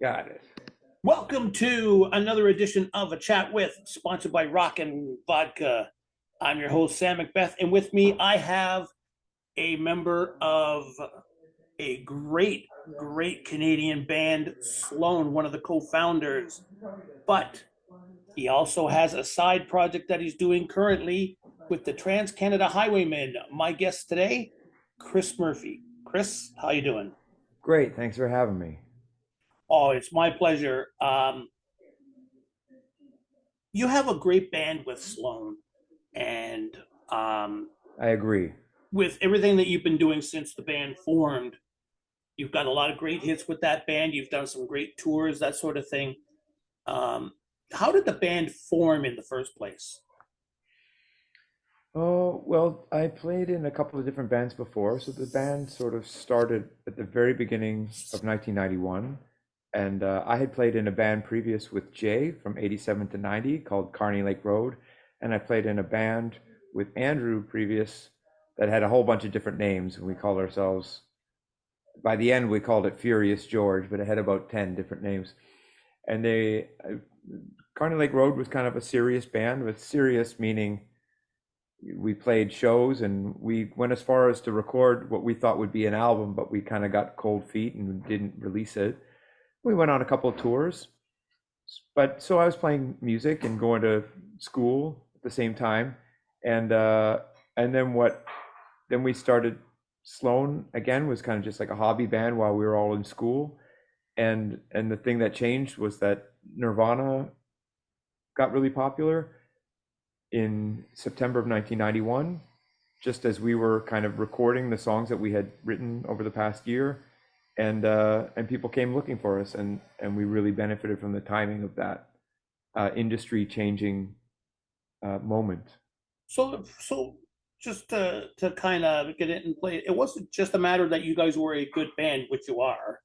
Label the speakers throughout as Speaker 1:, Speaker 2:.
Speaker 1: Got it.
Speaker 2: Welcome to another edition of A Chat With, sponsored by Rock and Vodka. I'm your host, Sam Macbeth, and with me I have a member of a great Canadian band, Sloan, one of the co-founders. But he also has a side project that he's doing currently with the Trans Canada Highwaymen. My guest today, Chris Murphy. Chris, how you doing?
Speaker 1: Great. Thanks for having me.
Speaker 2: Oh, it's my pleasure. You have a great band with Sloan, and um,
Speaker 1: I agree.
Speaker 2: with everything that you've been doing since the band formed, you've got a lot of great hits with that band. You've done some great tours, that sort of thing. Um, how did the band form in the first place?
Speaker 1: Oh, well, I played in a couple of different bands before. So the band sort of started at the very beginning of 1991. And I had played in a band previous with Jay from 87 to 90 called Carney Lake Road. And I played in a band with Andrew previous that had a whole bunch of different names. And we called ourselves, by the end, we called it Furious George, but it had about 10 different names. And Carney Lake Road was kind of a serious band, with serious meaning we played shows and we went as far as to record what we thought would be an album, but we kind of got cold feet and didn't release it. We went on a couple of tours, but so I was playing music and going to school at the same time, and and then what? Then we started Sloan again was kind of just like a hobby band while we were all in school, and the thing that changed was that Nirvana got really popular in September of 1991, just as we were kind of recording the songs that we had written over the past year, and people came looking for us, and we really benefited from the timing of that industry changing moment.
Speaker 2: So just to kind of get it in play, it wasn't just a matter that you guys were a good band, which you are,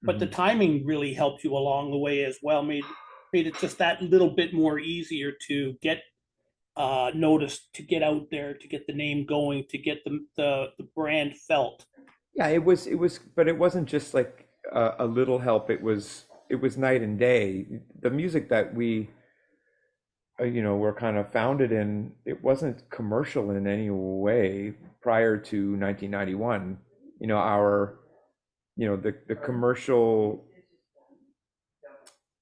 Speaker 2: but the
Speaker 1: Hmm.
Speaker 2: timing really helped you along the way as well. Made it just that little bit more easier to get noticed, to get out there, to get the name going, to get the brand felt.
Speaker 1: Yeah, it was, but it wasn't just like a little help. It was night and day. The music that we were kind of founded in, it wasn't commercial in any way prior to 1991. Our, the commercial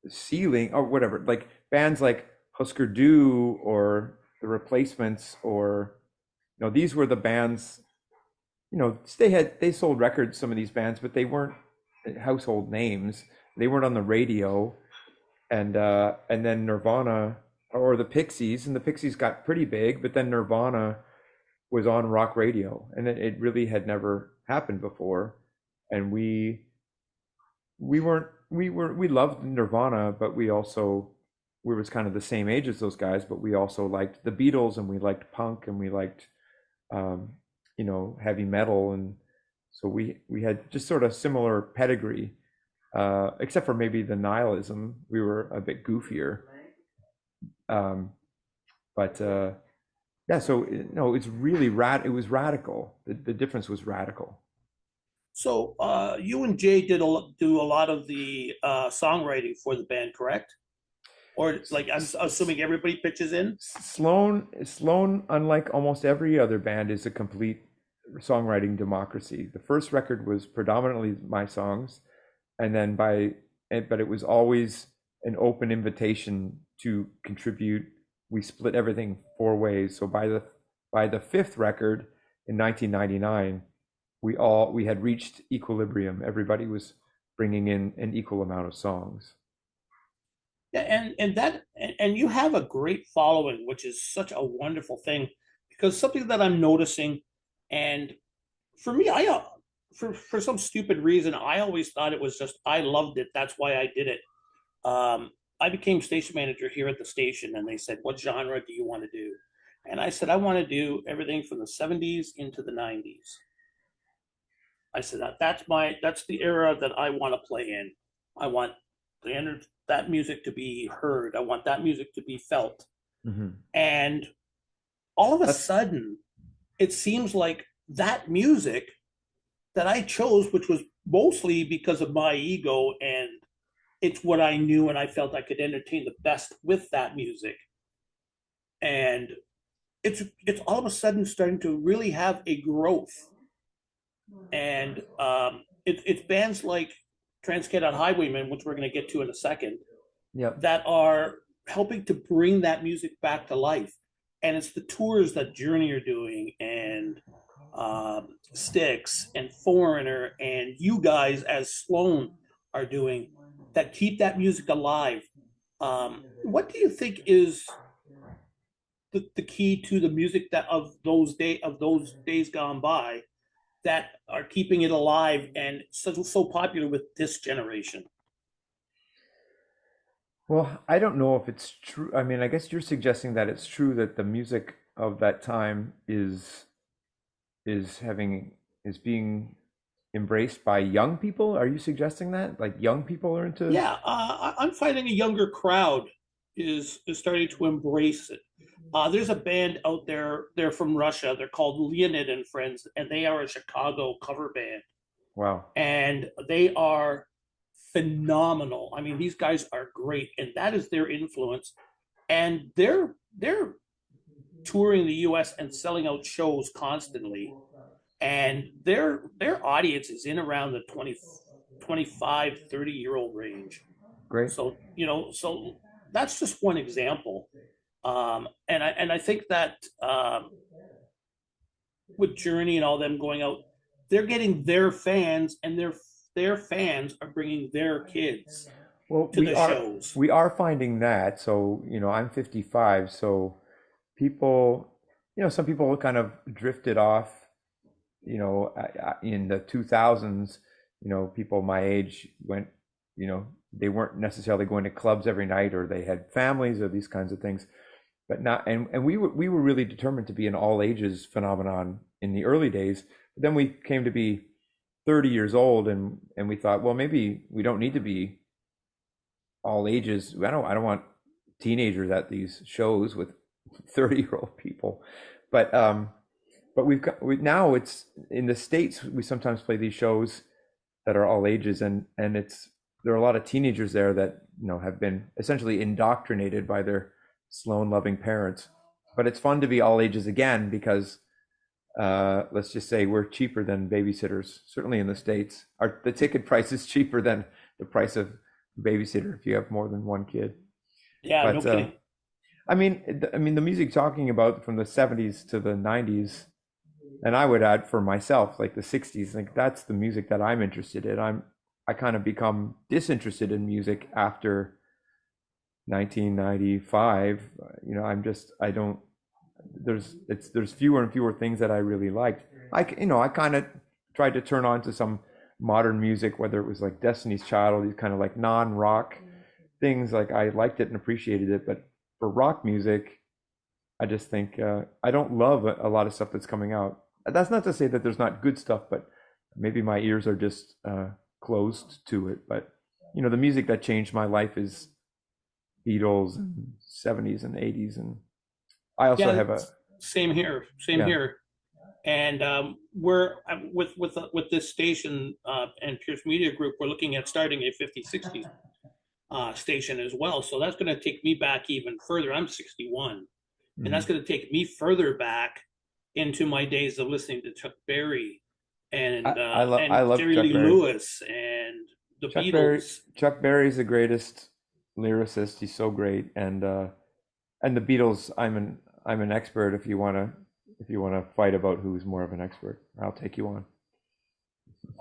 Speaker 1: ceiling or whatever, like bands like Husker Du or The Replacements, or, these were the bands, they sold records, some of these bands, but they weren't household names. They weren't on the radio. And then Nirvana or the Pixies, and the Pixies got pretty big, but then Nirvana was on rock radio, and it really had never happened before. And we loved Nirvana, but we was kind of the same age as those guys, but we also liked the Beatles, and we liked punk, and we liked um, heavy metal, and so we had just sort of similar pedigree, except for maybe the nihilism. We were a bit goofier. Um, but yeah, so no, it's really it was radical. The difference was radical.
Speaker 2: So you and Jay do a lot of the songwriting for the band, correct? Or like I'm assuming everybody pitches in.
Speaker 1: Sloan, unlike almost every other band, is a complete songwriting democracy. The first record was predominantly my songs, and then but it was always an open invitation to contribute. We split everything four ways. So by the fifth record in 1999, we had reached equilibrium. Everybody was bringing in an equal amount of songs.
Speaker 2: Yeah, and you have a great following, which is such a wonderful thing. Because something that I'm noticing, and for me, I for some stupid reason, I always thought it was just I loved it. That's why I did it. I became station manager here at the station, and they said, "What genre do you want to do?" And I said, "I want to do everything from the '70s into the '90s." I said that's the era that I want to play in. I want that music to be heard. I want that music to be felt.
Speaker 1: Hmm.
Speaker 2: And all of a
Speaker 1: That's
Speaker 2: sudden, it seems like that music that I chose, which was mostly because of my ego and it's what I knew and I felt I could entertain the best with that music. And it's all of a sudden starting to really have a growth. And it's bands like Trans-Canada Highwaymen, which we're going to get to in a second,
Speaker 1: Yep.
Speaker 2: that are helping to bring that music back to life. And it's the tours that Journey are doing, and Styx and Foreigner, and you guys as Sloan are doing, that keep that music alive. What do you think is the key to the music that of those days gone by that are keeping it alive and so popular with this generation?
Speaker 1: Well, I don't know if it's true. I mean, I guess you're suggesting that it's true that the music of that time is having is being embraced by young people. Are you suggesting that? Like young people are into?
Speaker 2: Yeah, I'm finding a younger crowd is starting to embrace it. There's a band out there. They're from Russia. They're called Leonid and Friends, and they are a Chicago cover band,
Speaker 1: Wow.
Speaker 2: and they are phenomenal. I mean, these guys are great, and that is their influence. And they're touring the U.S. and selling out shows constantly, and their audience is in around the 20, 25, 30-year old range.
Speaker 1: Great.
Speaker 2: So so that's just one example. And I think that with Journey and all them going out, they're getting their fans, and their fans are bringing their kids
Speaker 1: Well,
Speaker 2: to the shows.
Speaker 1: we are finding that. So, I'm 55, so people, some people kind of drifted off, in the 2000s, people my age went, they weren't necessarily going to clubs every night, or they had families or these kinds of things. But not, and we were really determined to be an all ages phenomenon in the early days. But then we came to be 30 years old, and we thought, well, maybe we don't need to be all ages. I don't want teenagers at these shows with 30-year-old people. But now it's in the States, we sometimes play these shows that are all ages, and there are a lot of teenagers there that have been essentially indoctrinated by their Sloan loving parents. But it's fun to be all ages again, because let's just say we're cheaper than babysitters, certainly in the States. The ticket price is cheaper than the price of babysitter if you have more than one kid.
Speaker 2: Yeah, no
Speaker 1: But
Speaker 2: kidding.
Speaker 1: I mean, the music talking about from the 70s to the 90s, and I would add for myself, like the 60s, like that's the music that I'm interested in. I kind of become disinterested in music after 1995. I don't, there's fewer and fewer things that I really liked. I kind of tried to turn on to some modern music, whether it was like Destiny's Child or these kind of like non-rock things. Like I liked it and appreciated it, but for rock music, I just think I don't love a lot of stuff that's coming out. That's not to say that there's not good stuff, but maybe my ears are just closed to it. But the music that changed my life is Beatles and 70s and 80s, and I also
Speaker 2: Yeah,
Speaker 1: have a
Speaker 2: same here. Same
Speaker 1: yeah.
Speaker 2: here. And we're with this station and Pierce Media Group, we're looking at starting a 50/60 station as well. So that's going to take me back even further. I'm 61, and that's
Speaker 1: Mhm.
Speaker 2: going to take me further back into my days of listening to Chuck Berry
Speaker 1: I
Speaker 2: and
Speaker 1: love
Speaker 2: Jerry
Speaker 1: Chuck
Speaker 2: Lee
Speaker 1: Berry.
Speaker 2: Lewis and the
Speaker 1: Chuck Berry
Speaker 2: Beatles.
Speaker 1: Chuck Berry's the greatest lyricist. He's so great, and the Beatles. I'm an expert. If you wanna fight about who's more of an expert, I'll take you on.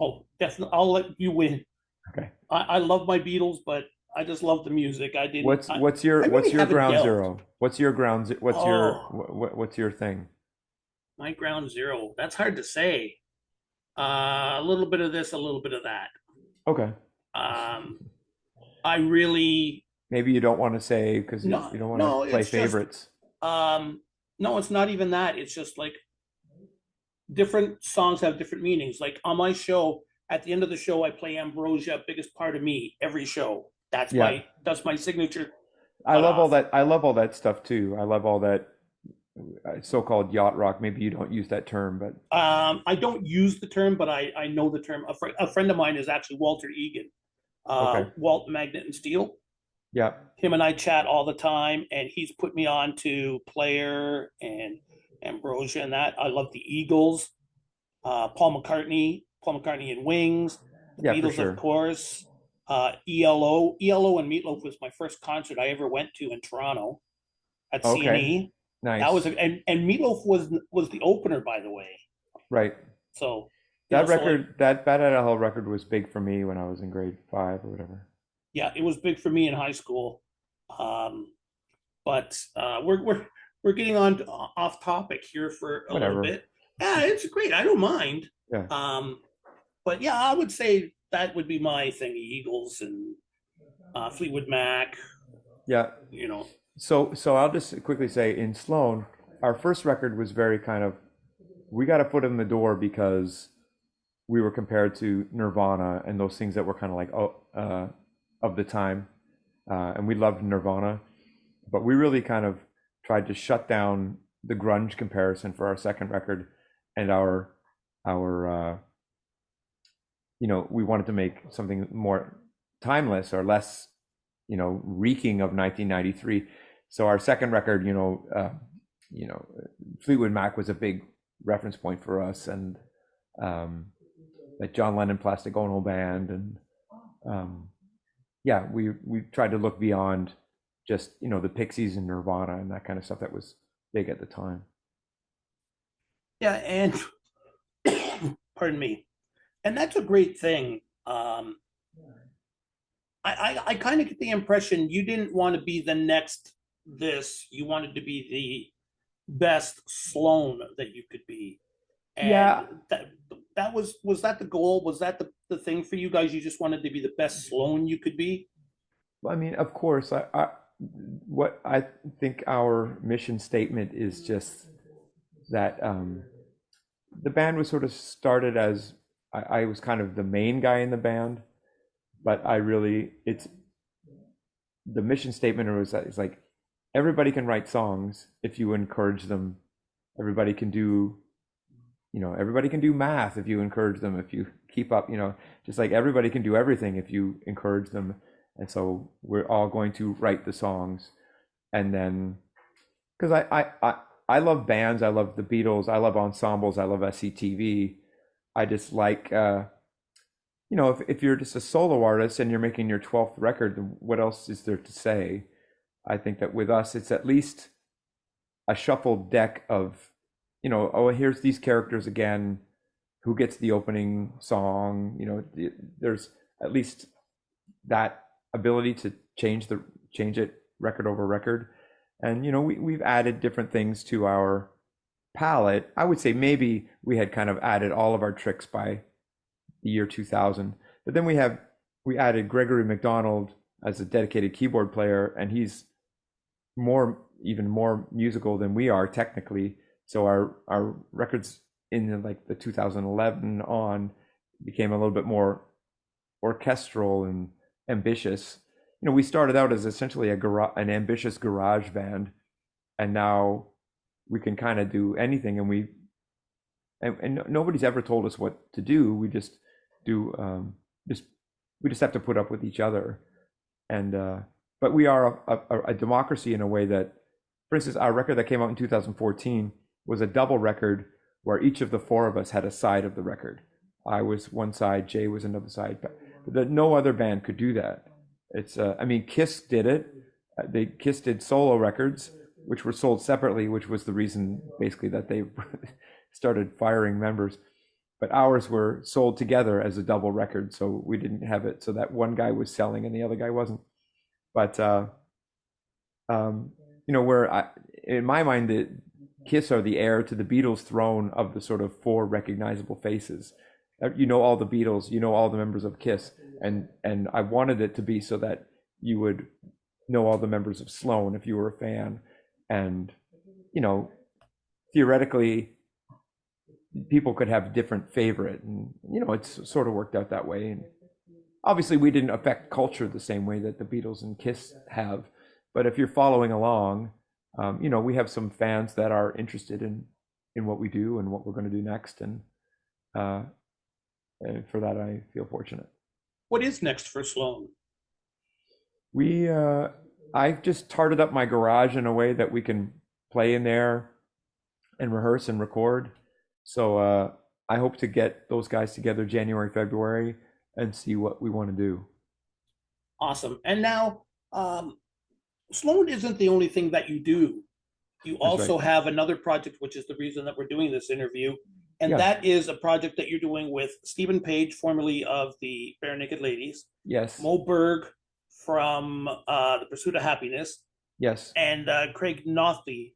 Speaker 2: Oh, definitely, I'll let you win.
Speaker 1: Okay.
Speaker 2: I love my Beatles, but I just love the music. I didn't.
Speaker 1: What's
Speaker 2: I,
Speaker 1: what's your
Speaker 2: I
Speaker 1: what's
Speaker 2: really
Speaker 1: your
Speaker 2: haven't
Speaker 1: ground
Speaker 2: delved.
Speaker 1: zero?
Speaker 2: Oh,
Speaker 1: What's your thing?
Speaker 2: my ground zero. That's hard to say. A little bit of this, a little bit of that.
Speaker 1: Okay.
Speaker 2: Um, I really
Speaker 1: Maybe you don't want to say because you,
Speaker 2: no
Speaker 1: you don't want to
Speaker 2: no.
Speaker 1: play
Speaker 2: It's just
Speaker 1: favorites.
Speaker 2: um, no. It's not even that. It's just like different songs have different meanings. Like on my show, at the end of the show, I play Ambrosia, biggest part of me, every show.
Speaker 1: Yeah.
Speaker 2: That's my signature
Speaker 1: I love all
Speaker 2: cutoff.
Speaker 1: that. I love all that stuff too. I love all that so-called yacht rock. Maybe you don't use that term, but
Speaker 2: I don't use the term, but I know the term. A friend of mine is actually Walter Egan,
Speaker 1: Okay.
Speaker 2: Walt Magnet and Steel.
Speaker 1: Yeah.
Speaker 2: Him and I chat all the time, and he's put me on to Player and Ambrosia and that. I love the Eagles, Paul McCartney and Wings, the
Speaker 1: Yeah, for
Speaker 2: Beatles, of
Speaker 1: sure.
Speaker 2: course, ELO and Meatloaf was my first concert I ever went to in Toronto at
Speaker 1: Okay.
Speaker 2: CNE. That was
Speaker 1: Nice.
Speaker 2: and Meatloaf was the opener, by the way.
Speaker 1: Right.
Speaker 2: So
Speaker 1: That
Speaker 2: so like
Speaker 1: record, that Bat Out of Hell record was big for me when I was in grade 5 or whatever.
Speaker 2: yeah, it was big for me in high school. Um, but we're getting on off topic here for a little
Speaker 1: Whatever.
Speaker 2: bit. Yeah, it's great. I don't mind.
Speaker 1: Yeah.
Speaker 2: Um, but yeah, I would say that would be my thing: Eagles and Fleetwood Mac.
Speaker 1: Yeah.
Speaker 2: You know,
Speaker 1: So I'll just quickly say in Sloan, our first record was very kind of we got a foot in the door because we were compared to Nirvana and those things that were kind of like of the time, and we loved Nirvana, but we really kind of tried to shut down the grunge comparison for our second record, and our we wanted to make something more timeless or less reeking of 1993. So our second record, you know, Fleetwood Mac was a big reference point for us, and um, like John Lennon, Plastic Ono Band, and um, yeah, we tried to look beyond just the Pixies and Nirvana and that kind of stuff that was big at the time.
Speaker 2: yeah, and pardon me, and that's a great thing. I kind of get the impression you didn't want to be the next this. You wanted to be the best Sloan that you could be, and
Speaker 1: Yeah,
Speaker 2: that was that the goal? Was that the thing for you guys? You just wanted to be the best Sloan you could be.
Speaker 1: I mean, of course, what I think our mission statement is just that the band was sort of started as I was kind of the main guy in the band, but I really it's the mission statement was that it's like everybody can write songs if you encourage them. Everybody can do everybody can do math if you encourage them. If you keep up, just like everybody can do everything if you encourage them. And so we're all going to write the songs, and then because I love bands, I love the Beatles, I love ensembles, I love SCTV. I just like if you're just a solo artist and you're making your 12th record, then what else is there to say? I think that with us, it's at least a shuffled deck of, oh, here's these characters again. Who gets the opening song? There's at least that ability to change it record over record. And we've added different things to our palette. I would say maybe we had kind of added all of our tricks by the year 2000. But then we added Gregory McDonald as a dedicated keyboard player, and he's even more musical than we are technically. So our records in like the 2011 on became a little bit more orchestral and ambitious. We started out as essentially an ambitious garage band, and now we can kind of do anything, and nobody's ever told us what to do. We just do just we just have to put up with each other, and but we are a democracy in a way that, for instance, our record that came out in 2014 was a double record where each of the four of us had a side of the record. I was one side, Jay was another side, but no other band could do that. It's I mean, Kiss did it. Kiss did solo records, which were sold separately, which was the reason basically that they started firing members. But ours were sold together as a double record, so we didn't have it so that one guy was selling and the other guy wasn't. But um, where in my mind, the Kiss are the heir to the Beatles throne of the sort of four recognizable faces. All the Beatles, all the members of Kiss, and I wanted it to be so that you would know all the members of Sloan if you were a fan, and theoretically people could have different favorite, and it's sort of worked out that way. And obviously we didn't affect culture the same way that the Beatles and Kiss have, but if you're following along, we have some fans that are interested in what we do and what we're going to do next, and for that I feel fortunate.
Speaker 2: What is next for Sloan?
Speaker 1: We I've just tarted up my garage in a way that we can play in there and rehearse and record. So I hope to get those guys together January, February and see what we want to do.
Speaker 2: Awesome. And now, Sloan isn't the only thing that you do. You
Speaker 1: That's right.
Speaker 2: also have another project, which is the reason that we're doing this interview, and
Speaker 1: Yeah.
Speaker 2: that is a project that you're doing with Stephen Page, formerly of the Bare Naked Ladies,
Speaker 1: Yes.
Speaker 2: Mo Berg from The Pursuit of Happiness,
Speaker 1: Yes.
Speaker 2: and Craig
Speaker 1: Northy.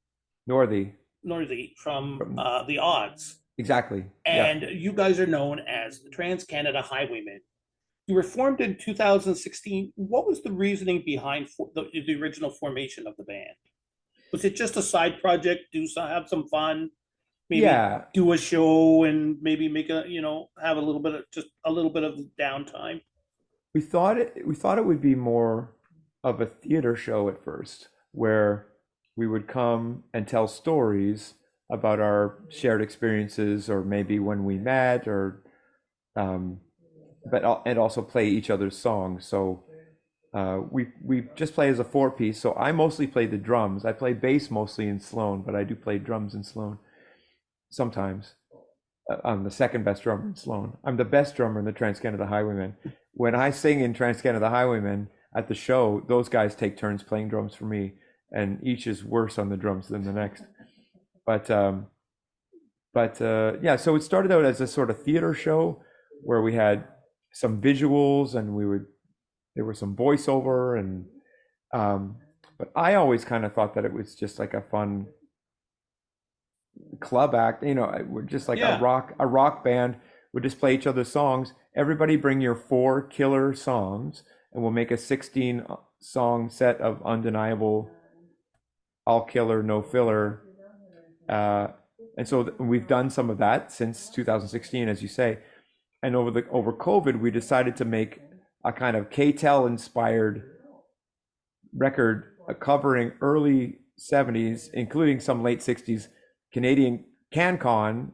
Speaker 2: Northey from
Speaker 1: From
Speaker 2: The Odds.
Speaker 1: exactly. Yeah.
Speaker 2: And you guys are known as the Trans Canada Highwaymen. You were formed in 2016. What was the reasoning behind the original formation of the band? Was it just a side project? Have some fun, maybe
Speaker 1: Yeah.
Speaker 2: do a show, and maybe make have a little bit of downtime.
Speaker 1: We thought it would be more of a theater show at first, where we would come and tell stories about our shared experiences, or maybe when we met, or um, and also play each other's songs. So we just play as a four piece. So I mostly play the drums. I play bass mostly in Sloan, but I do play drums in Sloan sometimes. I'm the second best drummer in Sloan. I'm the best drummer in the Trans Canada Highwaymen. When I sing in Trans Canada Highwaymen at the show, those guys take turns playing drums for me, and each is worse on the drums than the next. But yeah, so it started out as a sort of theater show where we had some visuals, and there was some voiceover, and um, but I always kind of thought that it was just like a fun club act. We're just like a
Speaker 2: Yeah,
Speaker 1: rock band. We just play each other's songs. Everybody bring your four killer songs, and we'll make a 16 song set of undeniable, all killer, no filler. Uh, and so we've done some of that since 2016, as you say. And over COVID, we decided to make a kind of KTEL inspired record, covering early 70s, including some late 60s Canadian CanCon,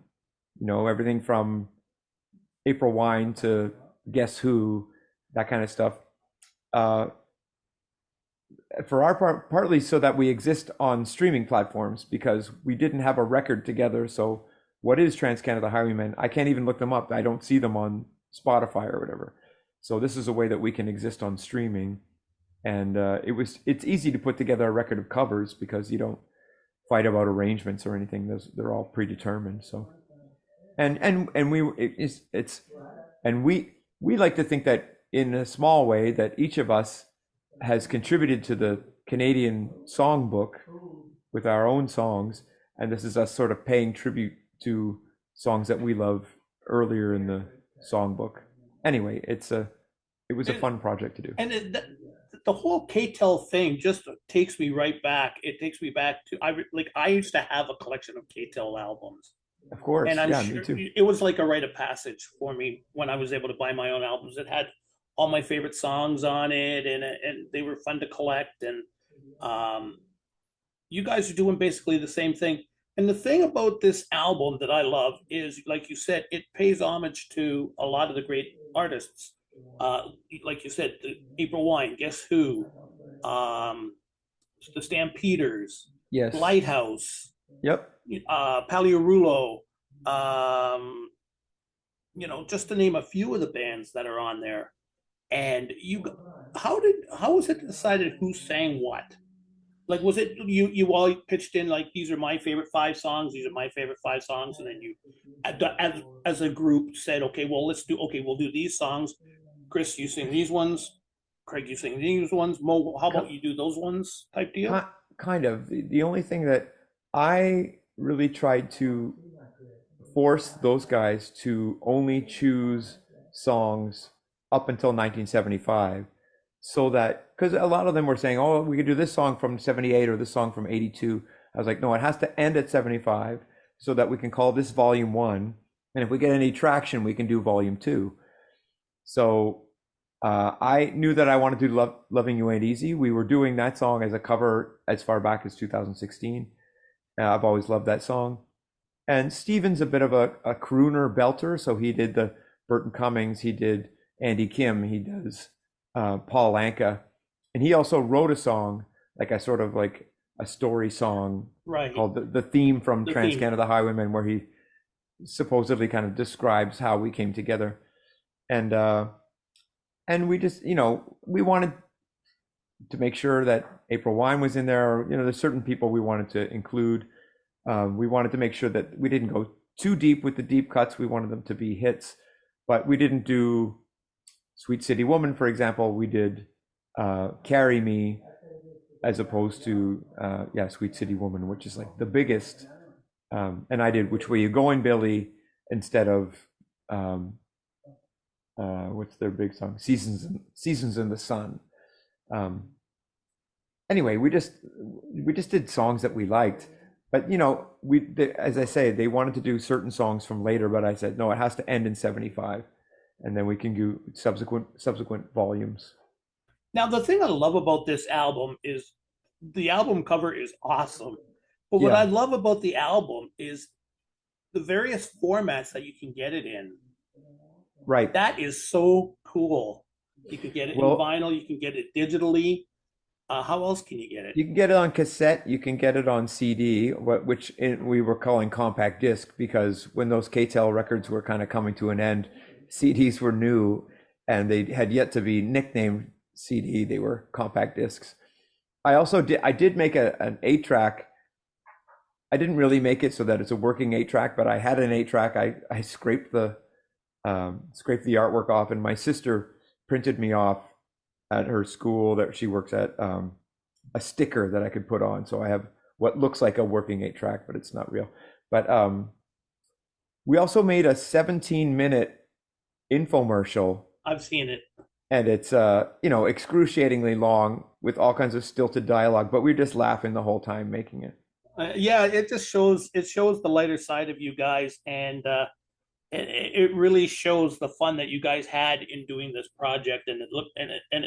Speaker 1: everything from April Wine to Guess Who, that kind of stuff. Uh, for our part, partly so that we exist on streaming platforms because we didn't have a record together. So, what is Trans Canada Highwaymen? I can't even look them up. I don't see them on Spotify or whatever. So, this is a way that we can exist on streaming. And it's easy to put together a record of covers because you don't fight about arrangements or anything. They're all predetermined. So, and we it's and we like to think that in a small way that each of us has contributed to the Canadian songbook with our own songs, and this is us sort of paying tribute to songs that we love earlier in the songbook. Anyway, it was a
Speaker 2: and
Speaker 1: fun project to do.
Speaker 2: the whole KTEL thing just takes me right back. It takes me back to I used to have a collection of KTEL albums,
Speaker 1: Of
Speaker 2: and
Speaker 1: course,
Speaker 2: I'm
Speaker 1: yeah, me
Speaker 2: sure
Speaker 1: too.
Speaker 2: it was like a rite of passage for me when I was able to buy my own albums. It had all my favorite songs on it, and they were fun to collect. And um, you guys are doing basically the same thing. And the thing about this album that I love is, like you said, it pays homage to a lot of the great artists. Uh, like you said, the April Wine, Guess Who, um, the Stampeders,
Speaker 1: Yes.
Speaker 2: Lighthouse,
Speaker 1: Yep.
Speaker 2: Paliarulo, um, just to name a few of the bands that are on there. And how was it decided who sang what? Like, was it you all pitched in like these are my favorite five songs, these are my favorite five songs, and then you as a group said, okay, well we'll do these songs. Chris, you sing these ones. Craig, you sing these ones. Mo, how about you do those ones? Type deal.
Speaker 1: Kind of. The only thing that I really tried to force those guys to only choose songs up until 1975, so that because a lot of them were saying, oh, we could do this song from 78 or this song from 82. I was like, no, it has to end at 75 so that we can call this volume one. And if we get any traction, we can do volume two. So I knew that I wanted to do Loving You Ain't Easy. We were doing that song as a cover as far back as 2016. I've always loved that song. And Steven's a bit of a crooner belter, so he did the Burton Cummings, he did Andy Kim, he does Paul Anka, and he also wrote a song, like a sort of like a story song
Speaker 2: Right.
Speaker 1: called the theme from
Speaker 2: The
Speaker 1: Trans
Speaker 2: theme.
Speaker 1: Canada Highwaymen, where he supposedly kind of describes how we came together, and uh, and we just, we wanted to make sure that April Wine was in there. There's certain people we wanted to include. We wanted to make sure that we didn't go too deep with the deep cuts. We wanted them to be hits, but we didn't do Sweet City Woman, for example. We did Carry Me as opposed to yeah, Sweet City Woman, which is like the biggest. And I did Which Way You Going, Billy, instead of um, what's their big song, Seasons in the Sun. Um, anyway, we just did songs that we liked. But as I say, they wanted to do certain songs from later, but I said no, it has to end in 75, and then we can do subsequent volumes.
Speaker 2: Now, the thing I love about this album is the album cover is awesome. But what I
Speaker 1: Yeah,
Speaker 2: love about the album is the various formats that you can get it in.
Speaker 1: right.
Speaker 2: That is so cool. You can get it in
Speaker 1: Well,
Speaker 2: vinyl, you can get it digitally. How else can you get it?
Speaker 1: you can get it on cassette, you can get it on CD, we were calling compact disc because when those KTEL records were kind of coming to an end, CDs were new and they had yet to be nicknamed CD. They were compact discs. I did make an 8 track. I didn't really make it so that it's a working 8 track, but I had an 8 track. I scraped the artwork off, and my sister printed me off at her school that she works at, a sticker that I could put on. So I have what looks like a working 8 track, but it's not real. But we also made a 17-minute infomercial,
Speaker 2: I've seen it.
Speaker 1: and it's excruciatingly long with all kinds of stilted dialogue, but we're just laughing the whole time making it.
Speaker 2: Yeah, it shows the lighter side of you guys, and it really shows the fun that you guys had in doing this project, and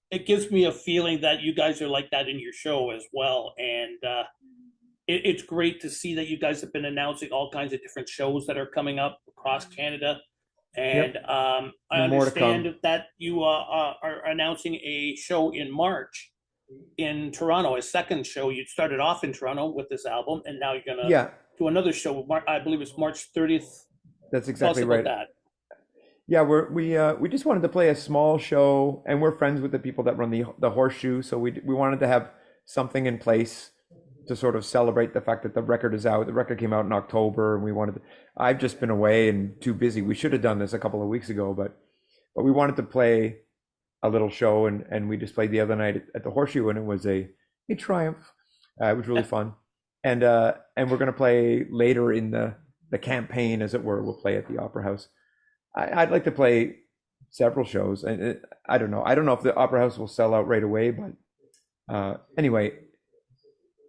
Speaker 2: it gives me a feeling that you guys are like that in your show as well, and it's great to see that you guys have been announcing all kinds of different shows that are coming up across Canada. And
Speaker 1: Yep,
Speaker 2: I
Speaker 1: more to
Speaker 2: understand
Speaker 1: come.
Speaker 2: that you are announcing a show in March in Toronto, a second show. You started off in Toronto with this album, and now you're gonna
Speaker 1: Yeah,
Speaker 2: do another show. I believe it's March 30th.
Speaker 1: that's
Speaker 2: Tell us
Speaker 1: exactly
Speaker 2: about
Speaker 1: right.
Speaker 2: that.
Speaker 1: Yeah, we just wanted to play a small show, and we're friends with the people that run the Horseshoe, so we wanted to have something in place to sort of celebrate the fact that the record is out. The record came out in October, and we wanted to, I've just been away and too busy. We should have done this a couple of weeks ago, but we wanted to play a little show, and we just played the other night at the Horseshoe, and it was a triumph. It was really fun, and we're gonna play later in the campaign, as it were. We'll play at the Opera House. I'd like to play several shows, and I don't know. I don't know if the Opera House will sell out right away, but anyway,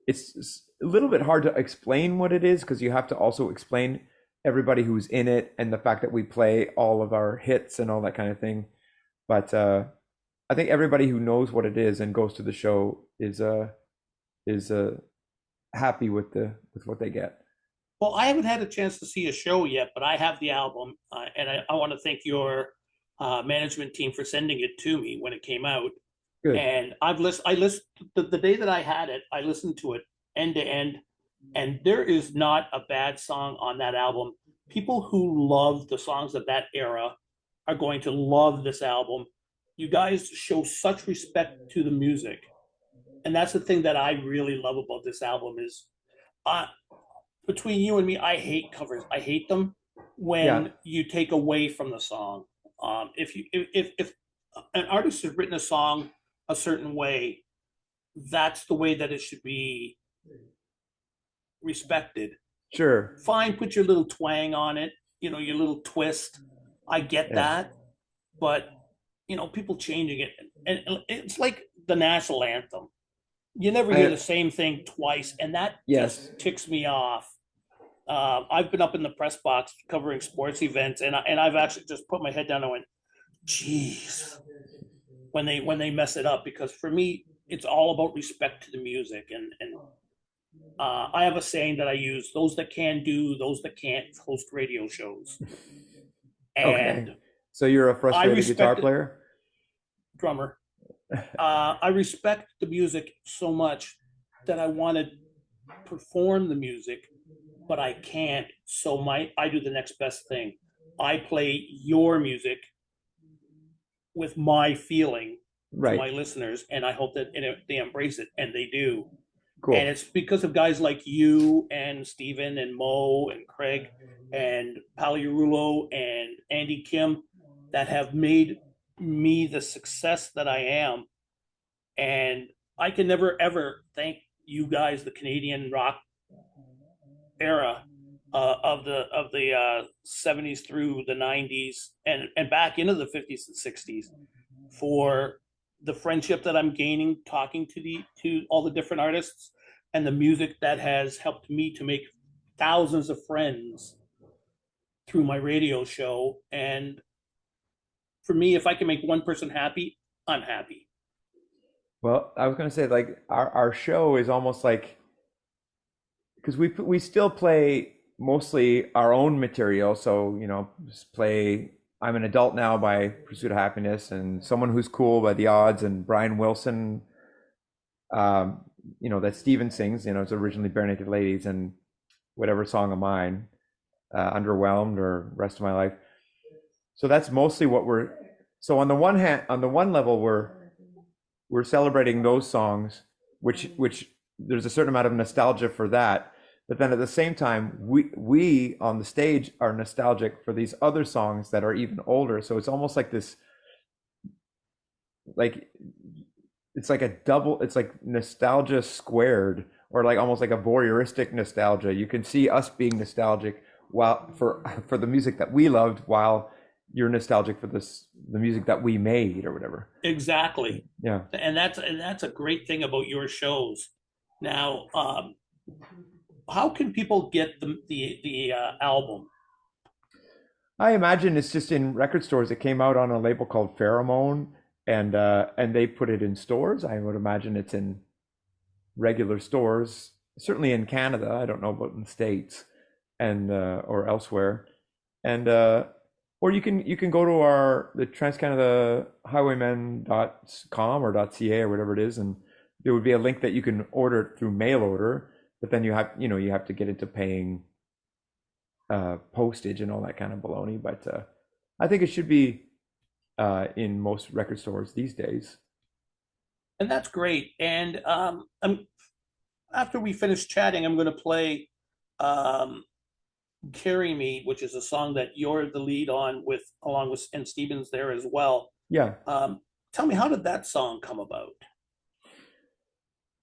Speaker 1: it's a little bit hard to explain what it is because you have to also explain everybody who's in it and the fact that we play all of our hits and all that kind of thing. But I think everybody who knows what it is and goes to the show is happy with what they get.
Speaker 2: Well, I haven't had a chance to see a show yet, but I have the album, and I want to thank your management team for sending it to me when it came out.
Speaker 1: Good.
Speaker 2: And I listened the day that I had it. I listened to it end to end, and there is not a bad song on that album. People who love the songs of that era are going to love this album. You guys show such respect to the music, and that's the thing that I really love about this album is uh, between you and me, I hate covers. I hate them
Speaker 1: Yeah,
Speaker 2: when you take away from the song. If an artist has written a song a certain way, that's the way that it should be respected.
Speaker 1: sure.
Speaker 2: Fine, put your little twang on it, your little twist. I get
Speaker 1: Yeah.
Speaker 2: that, but people changing it, and it's like the national anthem. You never hear
Speaker 1: I
Speaker 2: the same thing twice, and that
Speaker 1: Yes.
Speaker 2: just ticks me off. I've been up in the press box covering sports events, and I've actually just put my head down and went, "Geez," when they mess it up, because for me, it's all about respect to the music, and I have a saying that I use: "Those that can do, those that can't host radio shows."
Speaker 1: Okay.
Speaker 2: And
Speaker 1: So you're a
Speaker 2: I
Speaker 1: frustrated guitar
Speaker 2: respect
Speaker 1: player?
Speaker 2: drummer. I respect the music so much that I want to perform the music, but I can't. So I do the next best thing. I play your music with my feeling to
Speaker 1: Right.
Speaker 2: my listeners, and I hope that they embrace it, and they do. And
Speaker 1: Cool.
Speaker 2: it's because of guys like you and Steven and Mo and Craig and Paliarulo and Andy Kim that have made me the success that I am. And I can never ever thank you guys, the Canadian rock era of the 70s through the 90s and back into the 50s and 60s for the friendship that I'm gaining talking to all the different artists and the music that has helped me to make thousands of friends through my radio show. And for me, if I can make one person happy, I'm happy.
Speaker 1: Well, I was going to say like our show is almost like because we still play mostly our own material. So, just play I'm an Adult Now by Pursuit of Happiness and Someone Who's Cool by The Odds and Brian Wilson, um, that Steven sings, it's originally Bare Naked Ladies and whatever song of mine, Underwhelmed or Rest of My Life. So that's mostly what so on the one hand, on the one level, we're celebrating those songs, which there's a certain amount of nostalgia for that. But then at the same time, we on the stage are nostalgic for these other songs that are even older. So it's almost like this, like it's like a double. It's like nostalgia squared, or like almost like a voyeuristic nostalgia. You can see us being nostalgic while for the music that we loved, while you're nostalgic for the music that we made or whatever.
Speaker 2: Exactly.
Speaker 1: Yeah.
Speaker 2: And that's a great thing about your shows. Now, how can people get the album?
Speaker 1: I imagine it's just in record stores. It came out on a label called Pheromone, and they put it in stores. I would imagine it's in regular stores, certainly in Canada. I don't know about in the States and or elsewhere. And or you can go to the TransCanada Highwaymen.com or .ca or whatever it is, and there would be a link that you can order it through mail order. But then you have to get into paying postage and all that kind of baloney. But I think it should be in most record stores these days.
Speaker 2: And that's great. And after we finish chatting, I'm going to play um, "Carry Me," which is a song that you're the lead on with, along with and Stevens there as well.
Speaker 1: Yeah.
Speaker 2: Tell me, how did that song come about?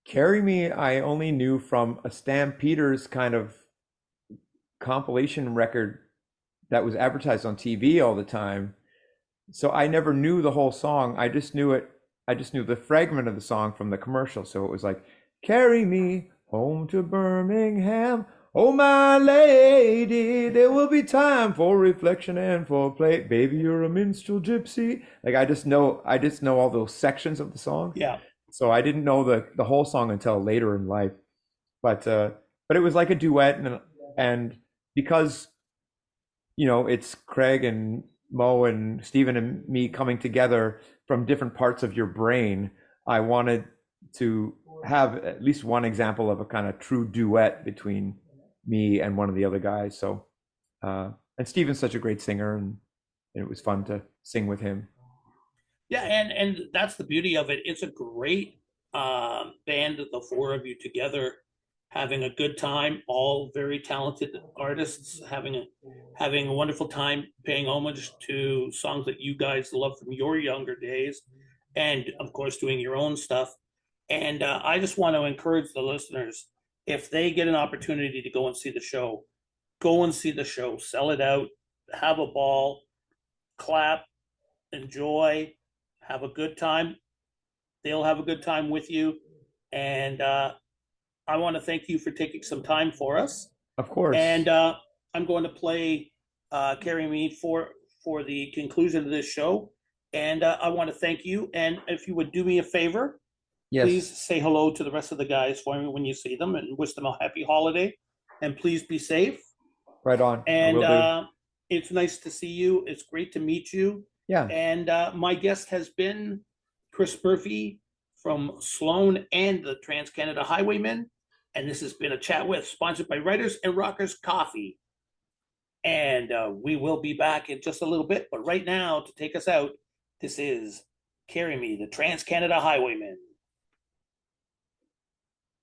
Speaker 1: Carry Me, I only knew from a Stam Peters kind of compilation record that was advertised on TV all the time. So I never knew the whole song. I just knew the fragment of the song from the commercial. So it was like, "Carry me home to Birmingham. Oh, my lady, there will be time for reflection and for play. Baby, you're a minstrel gypsy." Like I just know all those sections of the song.
Speaker 2: Yeah,
Speaker 1: So I didn't know the whole song until later in life. But it was like a duet, and because it's Craig and Mo and Steven and me coming together from different parts of your brain, I wanted to have at least one example of a kind of true duet between me and one of the other guys. So and Steven's such a great singer, and it was fun to sing with him.
Speaker 2: yeah, and that's the beauty of it. It's a great band of the four of you together, having a good time. All very talented artists, having a wonderful time, paying homage to songs that you guys love from your younger days, and of course doing your own stuff. And I just want to encourage the listeners, if they get an opportunity to go and see the show, go and see the show, sell it out, have a ball, clap, enjoy, have a good time. They'll have a good time with you. And I want to thank you for taking some time for us.
Speaker 1: Of course.
Speaker 2: And I'm going to play "Carry Me" for the conclusion of this show. And I want to thank you. And if you would do me a favor, please
Speaker 1: Yes.
Speaker 2: say hello to the rest of the guys for me when you see them, and wish them a happy holiday. And please be safe.
Speaker 1: Right on. I
Speaker 2: And
Speaker 1: will do.
Speaker 2: It's nice to see you. It's great to meet you.
Speaker 1: Yeah.
Speaker 2: And my guest has been Chris Murphy from Sloan and the Trans Canada Highwaymen. And this has been a chat with, sponsored by Writers and Rockers Coffee. And we will be back in just a little bit. But right now, to take us out, this is Carry Me, the Trans Canada Highwaymen.